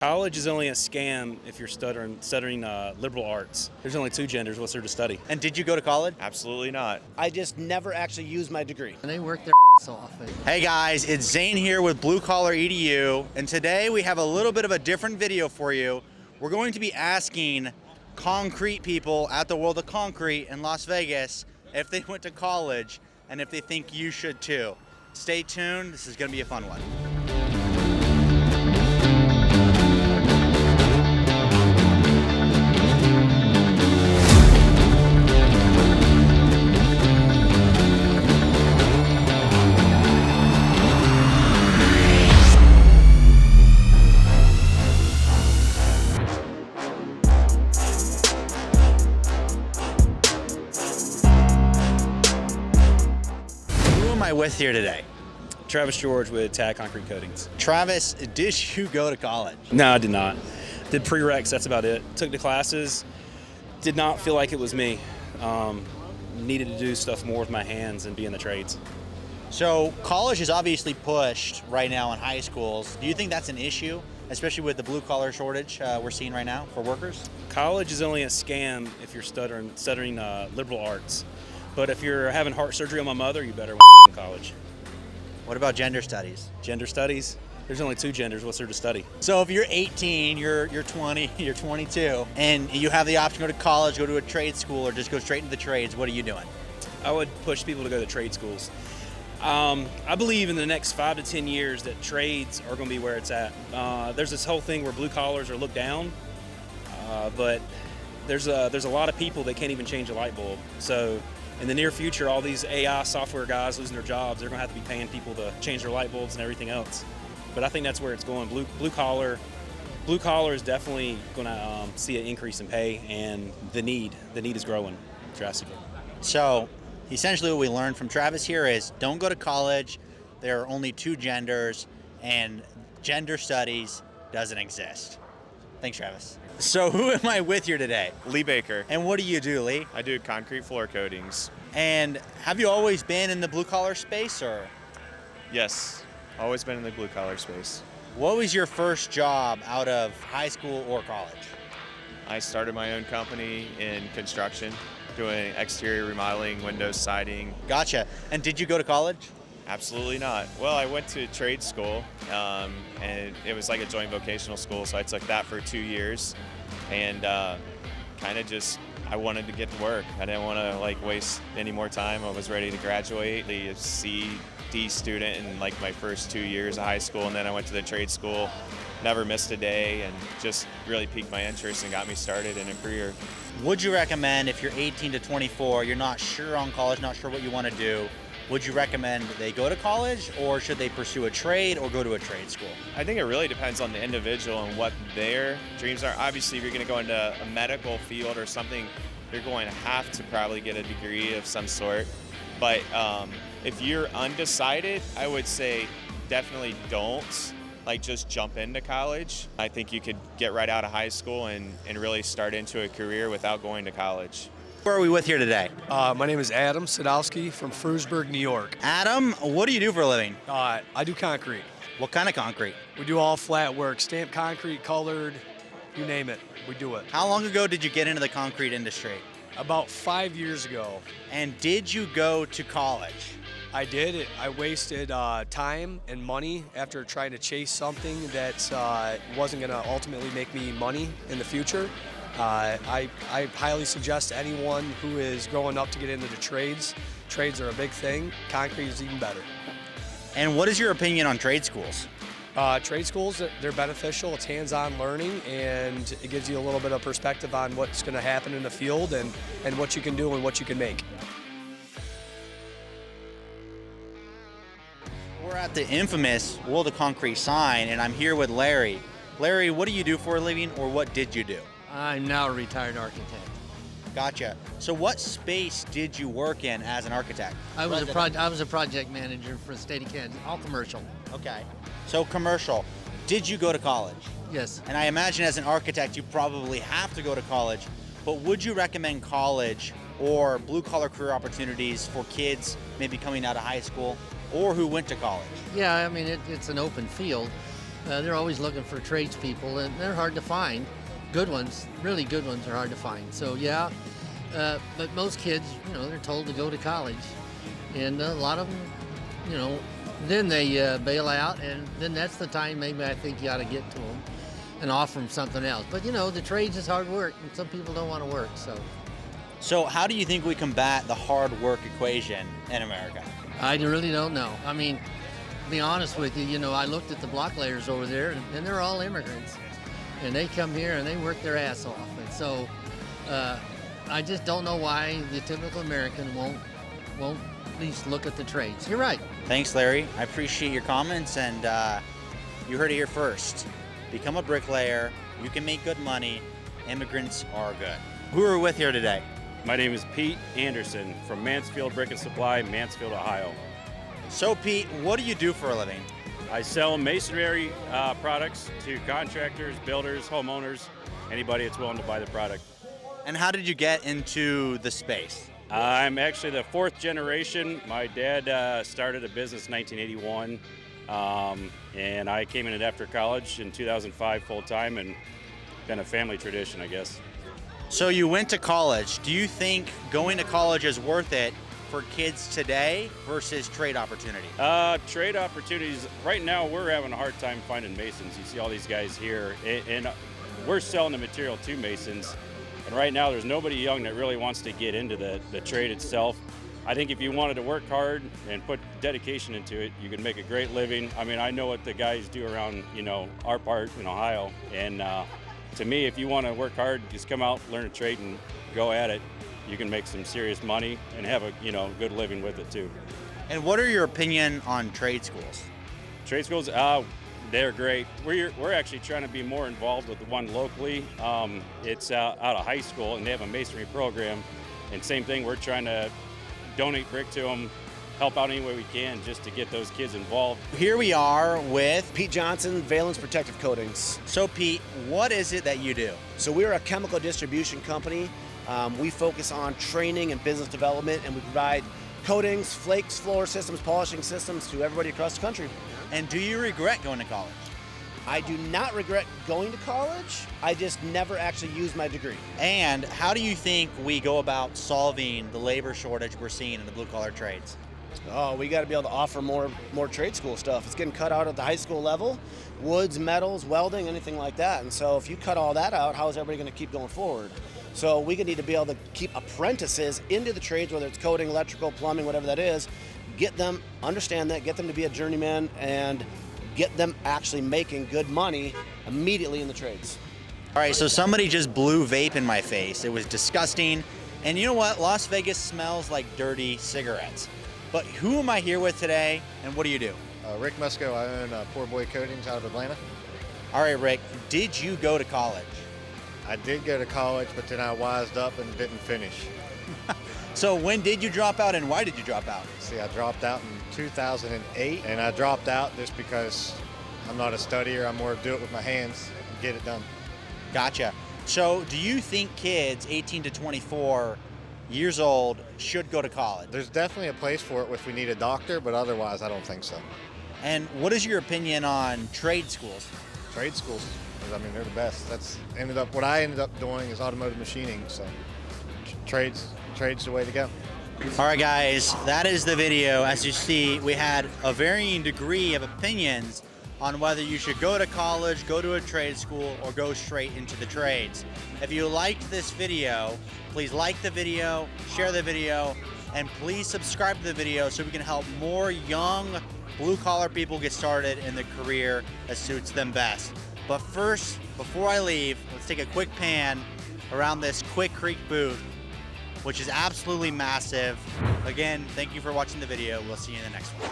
College is only a scam if you're studying liberal arts. There's only two genders. What's there to study? And did you go to college? Absolutely not. I just never actually used my degree. And they work their ass off. Hey guys, it's Zane here with Blue Collar EDU, and today we have a little bit of a different video for you. We're going to be asking concrete people at the World of Concrete in Las Vegas if they went to college and if they think you should too. Stay tuned, this is going to be a fun one. With here today? Travis George with Tag Concrete Coatings. Travis, did you go to college? No, I did not. Did prereqs, that's about it. Took the classes, did not feel like it was me. Needed to do stuff more with my hands and be in the trades. So college is obviously pushed right now in high schools. Do you think that's an issue, especially with the blue collar shortage we're seeing right now for workers? College is only a scam if you're studying liberal arts. But if you're having heart surgery on my mother, you better in college. What about gender studies? Gender studies? There's only two genders. What's there to study? So if you're 18, you're 20, you're 22, and you have the option to go to college, go to a trade school, or just go straight into the trades, what are you doing? I would push people to go to trade schools. I believe in the next 5 to 10 years that trades are going to be where it's at. There's this whole thing where blue collars are looked down, but there's a lot of people that can't even change a light bulb. So in the near future, all these AI software guys losing their jobs, they're going to have to be paying people to change their light bulbs and everything else. But I think that's where it's going. Blue collar is definitely going to see an increase in pay, and the need is growing drastically. So essentially what we learned from Travis here is don't go to college. There are only two genders, and gender studies doesn't exist. Thanks, Travis. So who am I with here today? Lee Baker. And what do you do, Lee? I do concrete floor coatings. And have you always been in the blue collar space, or? Yes, always been in the blue collar space. What was your first job out of high school or college? I started my own company in construction, doing exterior remodeling, windows, siding. Gotcha. And did you go to college? Absolutely not. Well, I went to trade school, and it was like a joint vocational school, so I took that for 2 years, and kind of just, I wanted to get to work. I didn't want to waste any more time. I was ready to graduate, be a C/D student in my first 2 years of high school, and then I went to the trade school, never missed a day, and just really piqued my interest and got me started in a career. Would you recommend, if you're 18 to 24, you're not sure on college, not sure what you want to do, would you recommend they go to college, or should they pursue a trade or go to a trade school? I think it really depends on the individual and what their dreams are. Obviously, if you're going to go into a medical field or something, you're going to have to probably get a degree of some sort. But if you're undecided, I would say definitely don't just jump into college. I think you could get right out of high school and really start into a career without going to college. Who are we with here today? My name is Adam Sadowski from Frewsburg, New York. Adam, what do you do for a living? I do concrete. What kind of concrete? We do all flat work, stamped concrete, colored, you name it, we do it. How long ago did you get into the concrete industry? About 5 years ago. And did you go to college? I did. I wasted time and money after trying to chase something that wasn't going to ultimately make me money in the future. I highly suggest to anyone who is growing up to get into the trades. Trades are a big thing. Concrete is even better. And what is your opinion on trade schools? Trade schools, they're beneficial. It's hands-on learning, and it gives you a little bit of perspective on what's going to happen in the field and what you can do and what you can make. We're at the infamous World of Concrete sign, and I'm here with Larry. Larry, what do you do for a living, or what did you do? I'm now a retired architect. Gotcha. So what space did you work in as an architect? I was a project manager for the state of Kansas, all commercial. Okay. So commercial. Did you go to college? Yes. And I imagine as an architect you probably have to go to college, but would you recommend college or blue-collar career opportunities for kids maybe coming out of high school or who went to college? Yeah, I mean, it's an open field. They're always looking for tradespeople, and they're hard to find. Good ones, really good ones, are hard to find. So yeah, but most kids, they're told to go to college, and a lot of them, then they bail out, and then that's the time maybe I think you ought to get to them and offer them something else. But the trades is hard work, and some people don't want to work. So how do you think we combat the hard work equation in America? I really don't know. I mean, to be honest with you, I looked at the block layers over there, and they're all immigrants, and they come here and they work their ass off. And so I just don't know why the typical American won't at least look at the trades. You're right. Thanks, Larry. I appreciate your comments, and you heard it here first. Become a bricklayer. You can make good money. Immigrants are good. Who are we with here today? My name is Pete Anderson from Mansfield Brick and Supply, Mansfield, Ohio. So, Pete, what do you do for a living? I sell masonry products to contractors, builders, homeowners, anybody that's willing to buy the product. And how did you get into the space? I'm actually the fourth generation. My dad started a business in 1981, and I came in it after college in 2005 full-time, and been a family tradition, I guess. So you went to college. Do you think going to college is worth it for kids today versus trade opportunity? Trade opportunities, right now we're having a hard time finding masons. You see all these guys here, and we're selling the material to masons. And right now there's nobody young that really wants to get into the trade itself. I think if you wanted to work hard and put dedication into it, you could make a great living. I mean, I know what the guys do around, our part in Ohio. And to me, if you want to work hard, just come out, learn a trade, and go at it. You can make some serious money and have a good living with it too. And what are your opinion on trade schools? Trade schools, they're great. We're actually trying to be more involved with the one locally. It's out of high school, and they have a masonry program. And same thing, we're trying to donate brick to them, help out any way we can just to get those kids involved. Here we are with Pete Johnson, Valence Protective Coatings. So Pete, what is it that you do? So we're a chemical distribution company. We focus on training and business development, and we provide coatings, flakes, floor systems, polishing systems to everybody across the country. And do you regret going to college? I do not regret going to college. I just never actually used my degree. And how do you think we go about solving the labor shortage we're seeing in the blue-collar trades? Oh, we got to be able to offer more trade school stuff. It's getting cut out at the high school level, woods, metals, welding, anything like that. And so if you cut all that out, how is everybody going to keep going forward? So we need to be able to keep apprentices into the trades, whether it's coating, electrical, plumbing, whatever that is, get them, understand that, get them to be a journeyman, and get them actually making good money immediately in the trades. All right, so somebody just blew vape in my face. It was disgusting. And you know what? Las Vegas smells like dirty cigarettes. But who am I here with today, and what do you do? Rick Musco, I own Poor Boy Coatings out of Atlanta. All right, Rick, did you go to college? I did go to college, but then I wised up and didn't finish. So when did you drop out, and why did you drop out? See, I dropped out in 2008, and I dropped out just because I'm not a studier. I'm more do it with my hands and get it done. Gotcha. So do you think kids 18 to 24 years old should go to college? There's definitely a place for it if we need a doctor, but otherwise I don't think so. And what is your opinion on trade schools? Trade schools, I mean, they're the best. What I ended up doing is automotive machining, so trade's the way to go. All right, guys, that is the video. As you see, we had a varying degree of opinions on whether you should go to college, go to a trade school, or go straight into the trades. If you liked this video, please like the video, share the video, and please subscribe to the video so we can help more young blue-collar people get started in the career that suits them best. But first, before I leave, let's take a quick pan around this Quick Creek booth, which is absolutely massive. Again, thank you for watching the video. We'll see you in the next one.